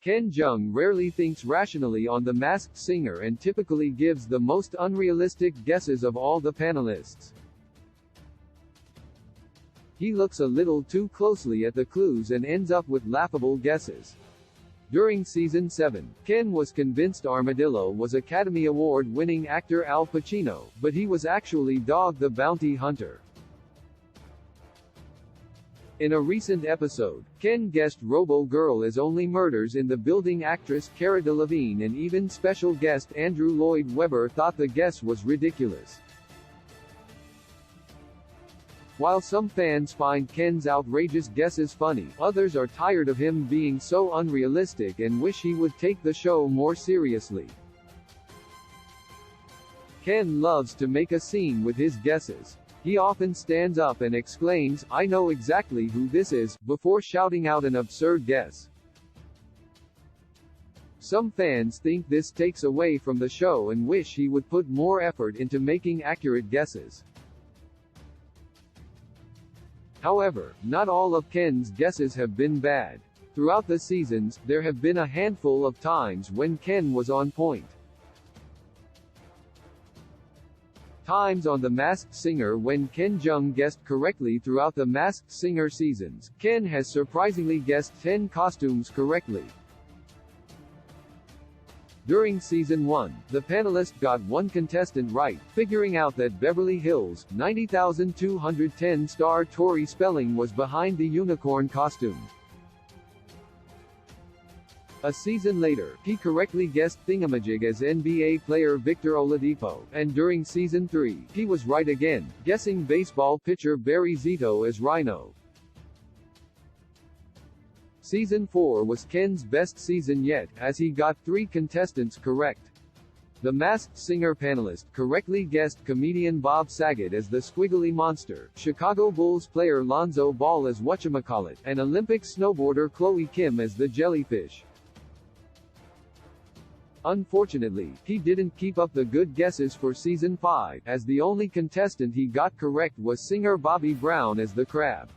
Jeong rarely thinks rationally on The Masked Singer and typically gives the most unrealistic guesses of all the panelists. He looks a little too closely at the clues and ends up with laughable guesses. During Season 7, Ken was convinced Armadillo was Academy Award-winning actor Al Pacino, but he was actually Dog the Bounty Hunter. In a recent episode, Ken guessed Robo-Girl is only murders in the building actress Cara Delevingne, and even special guest Andrew Lloyd Webber thought the guess was ridiculous. While some fans find Ken's outrageous guesses funny, others are tired of him being so unrealistic and wish he would take the show more seriously. Ken loves to make a scene with his guesses. He often stands up and exclaims, "I know exactly who this is," before shouting out an absurd guess. Some fans think this takes away from the show and wish he would put more effort into making accurate guesses. However, not all of Ken's guesses have been bad. Throughout the seasons, there have been a handful of times when Ken was on point. Times on The Masked Singer when Ken Jeong guessed correctly. Throughout the Masked Singer seasons, Ken has surprisingly guessed 10 costumes correctly. During Season 1, the panelist got one contestant right, figuring out that Beverly Hills 90210 star Tori Spelling was behind the unicorn costume. A season later, he correctly guessed Thingamajig as NBA player Victor Oladipo, and during Season 3, he was right again, guessing baseball pitcher Barry Zito as Rhino. Season 4 was Ken's best season yet, as he got 3 contestants correct. The Masked Singer panelist correctly guessed comedian Bob Saget as the Squiggly Monster, Chicago Bulls player Lonzo Ball as Whatchamacallit, and Olympic snowboarder Chloe Kim as the Jellyfish. Unfortunately, he didn't keep up the good guesses for Season 5, as the only contestant he got correct was singer Bobby Brown as the Crab.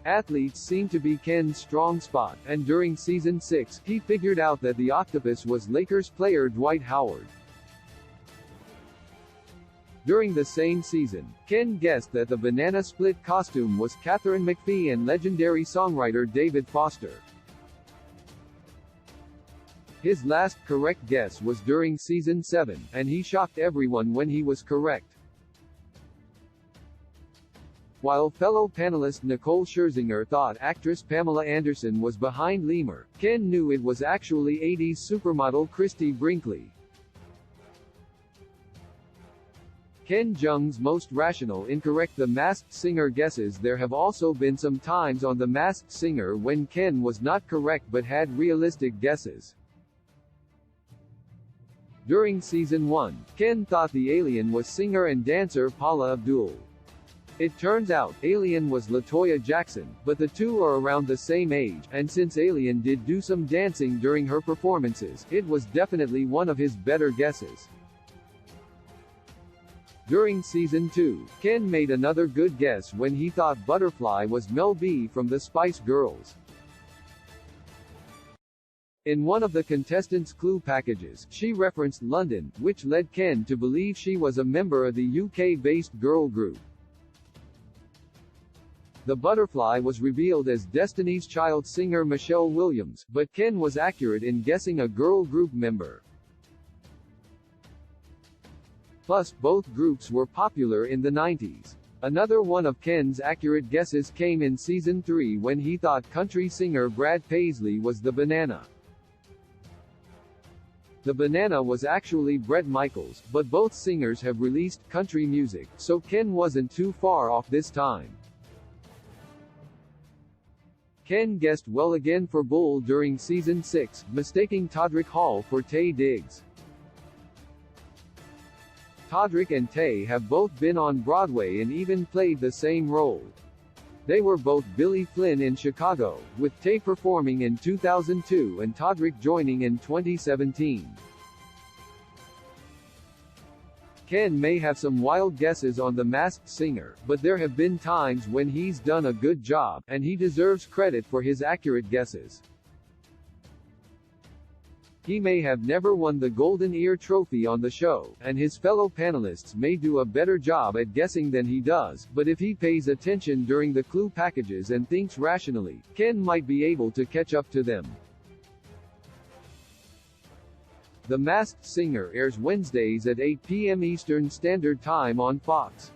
Athletes seem to be Ken's strong spot, and during Season 6, he figured out that the octopus was Lakers player Dwight Howard. During the same season, Ken guessed that the banana split costume was Katharine McPhee and legendary songwriter David Foster. His last correct guess was during Season 7, and he shocked everyone when he was correct. While fellow panelist Nicole Scherzinger thought actress Pamela Anderson was behind Lemur, Ken knew it was actually 80s supermodel Christy Brinkley. Ken Jeong's most rational incorrect The Masked Singer guesses. There have also been some times on The Masked Singer when Ken was not correct but had realistic guesses. During Season 1, Ken thought the alien was singer and dancer Paula Abdul. It turns out, Alien was LaToya Jackson, but the two are around the same age, and since Alien did do some dancing during her performances, it was definitely one of his better guesses. During Season 2, Ken made another good guess when he thought Butterfly was Mel B from the Spice Girls. In one of the contestants' clue packages, she referenced London, which led Ken to believe she was a member of the UK-based girl group. The Butterfly was revealed as Destiny's Child singer Michelle Williams, but Ken was accurate in guessing a girl group member. Plus, both groups were popular in the 90s. Another one of Ken's accurate guesses came in Season 3 when he thought country singer Brad Paisley was the Banana. The Banana was actually Bret Michaels, but both singers have released country music, so Ken wasn't too far off this time. Ken guessed well again for Bull during Season 6, mistaking Todrick Hall for Taye Diggs. Todrick and Taye have both been on Broadway and even played the same role. They were both Billy Flynn in Chicago, with Taye performing in 2002 and Todrick joining in 2017. Ken may have some wild guesses on The Masked Singer, but there have been times when he's done a good job, and he deserves credit for his accurate guesses. He may have never won the Golden Ear Trophy on the show, and his fellow panelists may do a better job at guessing than he does, but if he pays attention during the clue packages and thinks rationally, Ken might be able to catch up to them. The Masked Singer airs Wednesdays at 8 p.m. Eastern Standard Time on Fox.